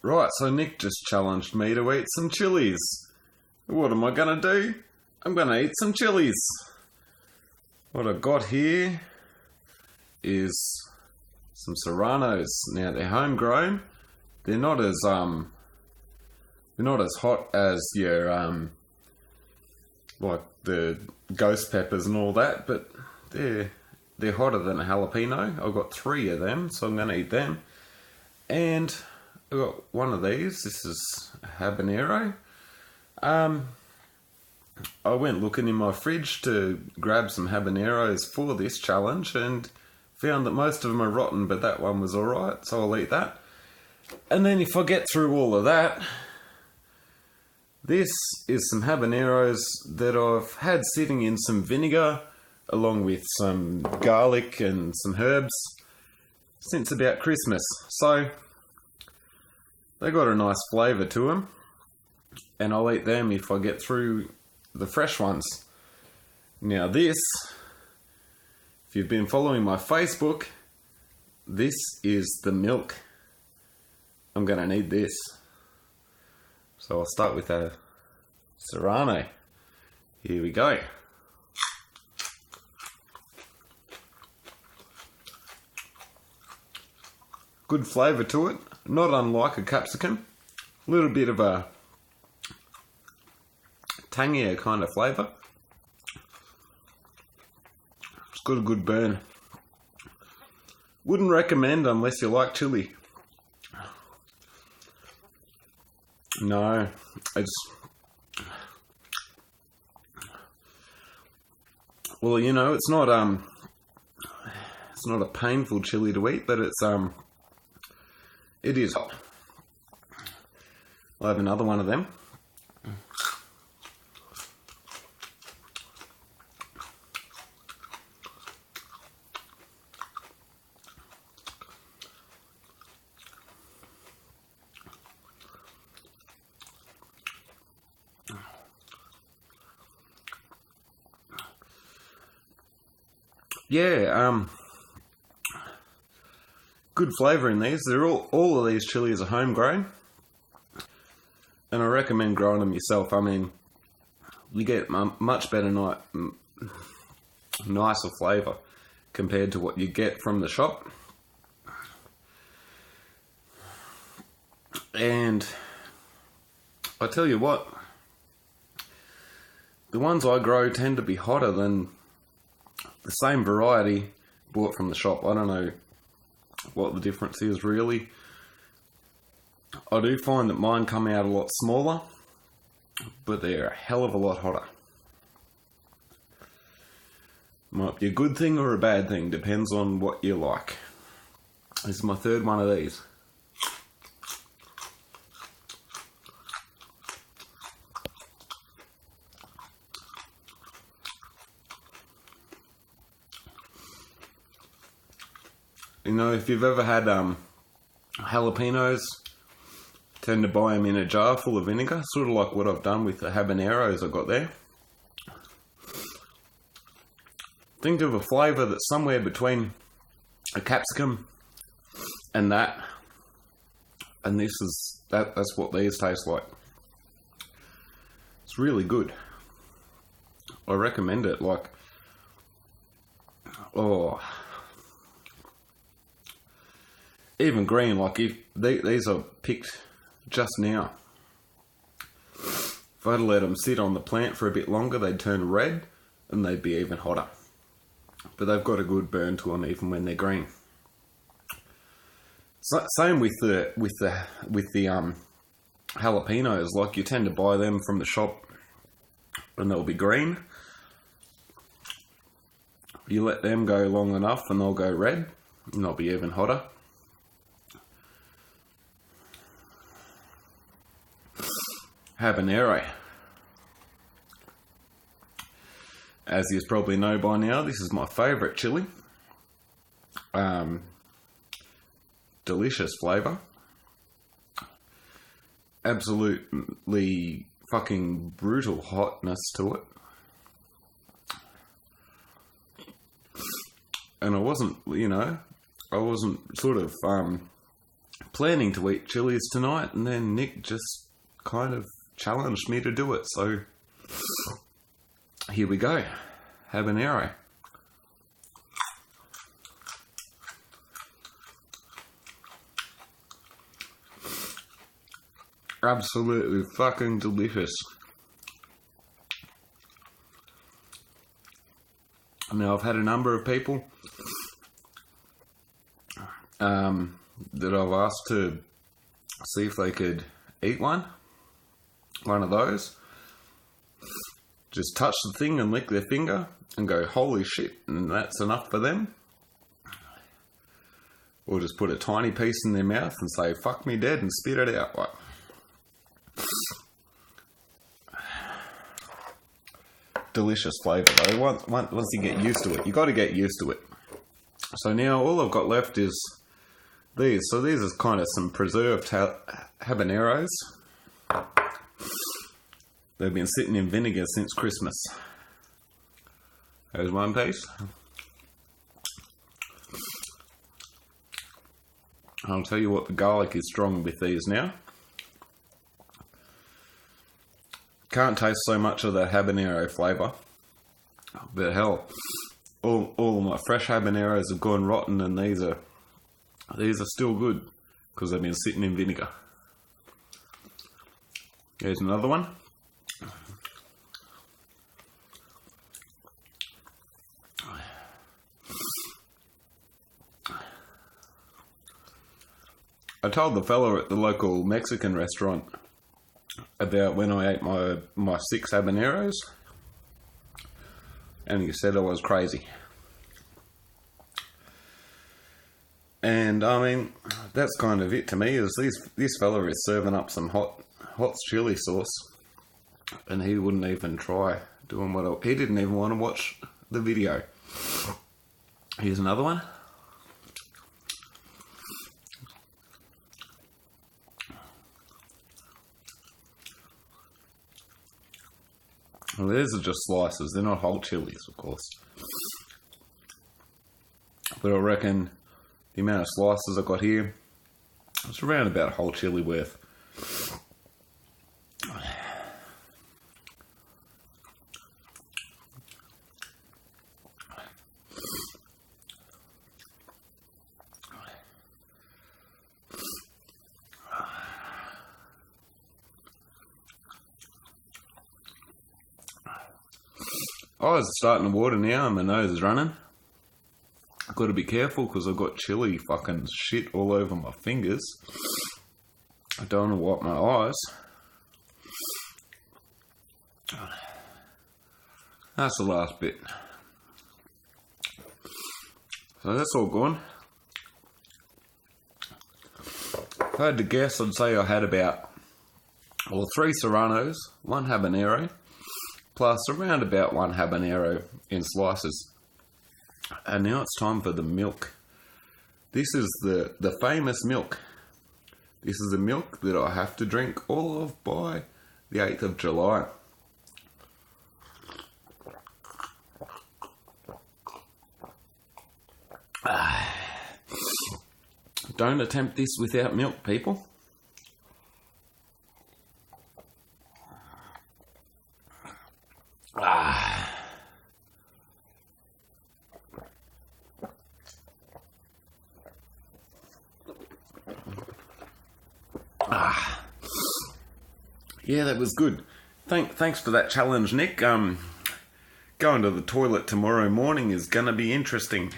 Right, so Nick just challenged me to eat some chillies. What am I gonna do? I'm gonna eat some chillies. What I've got here is some serranos. Now they're homegrown. They're not as hot as your like the ghost peppers and all that, but they're hotter than a jalapeno. I've got 3 of them, so I'm gonna eat them. And I've got one of these. This is a habanero. I went looking in my fridge to grab some habaneros for this challenge and found that most of them are rotten, but that one was alright, so I'll eat that. And then if I get through all of that, this is some habaneros that I've had sitting in some vinegar along with some garlic and some herbs since about Christmas. So they got a nice flavour to them, and I'll eat them if I get through the fresh ones. Now this, if you've been following my Facebook, this is the milk. I'm going to need this. So I'll start with a serrano. Here we go. Good flavour to it, not unlike a capsicum. A little bit of a tangier kind of flavour. It's got a good burn. Wouldn't recommend unless you like chilli. No, well, you know, it's not a painful chili to eat, but it is hot. I'll have another one of them. Yeah, good flavour in these. They're all of these chilies are homegrown, and I recommend growing them yourself. I mean, you get much better, nicer flavour compared to what you get from the shop. And I tell you what, the ones I grow tend to be hotter than the same variety bought from the shop. I don't know what the difference is really. I do find that mine come out a lot smaller, but they're a hell of a lot hotter. Might be a good thing or a bad thing, depends on what you like. This is my 3rd one of these. You know, if you've ever had jalapenos, tend to buy them in a jar full of vinegar, sort of like what I've done with the habaneros I've got there. Think of a flavour that's somewhere between a capsicum and that, and that's what these taste like. It's really good. I recommend it. Like, oh. Even green, like if these are picked just now. If I'd let them sit on the plant for a bit longer, they'd turn red and they'd be even hotter. But they've got a good burn to them even when they're green. So, same with the jalapenos. Like, you tend to buy them from the shop and they'll be green. You let them go long enough and they'll go red and they'll be even hotter. Habanero. As you probably know by now, this is my favourite chili. Delicious flavour. Absolutely fucking brutal hotness to it. And I wasn't sort of planning to eat chilies tonight, and then Nick just kind of challenged me to do it. So here we go. Habanero. Absolutely fucking delicious. Now, I've had a number of people that I've asked to see if they could eat one of those. Just touch the thing and lick their finger and go, holy shit, and that's enough for them. Or just put a tiny piece in their mouth and say, fuck me dead, and spit it out. Like, delicious flavour though. Once you get used to it, you got to get used to it. So now all I've got left is these. So these are kind of some preserved habaneros. They've been sitting in vinegar since Christmas. There's one piece. I'll tell you what, the garlic is strong with these now. Can't taste so much of that habanero flavour. But hell, all of my fresh habaneros have gone rotten, and these are still good because they've been sitting in vinegar. Here's another one. I told the fella at the local Mexican restaurant about when I ate my 6 habaneros, and he said I was crazy. And I mean, that's kind of it to me. Is this fella is serving up some hot chili sauce, and he wouldn't even try doing he didn't even want to watch the video. Here's another one. Well, these are just slices. They're not whole chilies, of course. But I reckon the amount of slices I got here, it's around about a whole chili worth. Oh, it's starting to water now and my nose is running. I've got to be careful because I've got chili fucking shit all over my fingers. I don't want to wipe my eyes. That's the last bit. So that's all gone. If I had to guess, I'd say I had about 3 serranos, 1 habanero, plus around about 1 habanero in slices. And now it's time for the milk. This is the famous milk. This is the milk that I have to drink all of by the 8th of July. Don't attempt this without milk, people. Yeah, that was good. Thanks for that challenge, Nick. Going to the toilet tomorrow morning is gonna be interesting.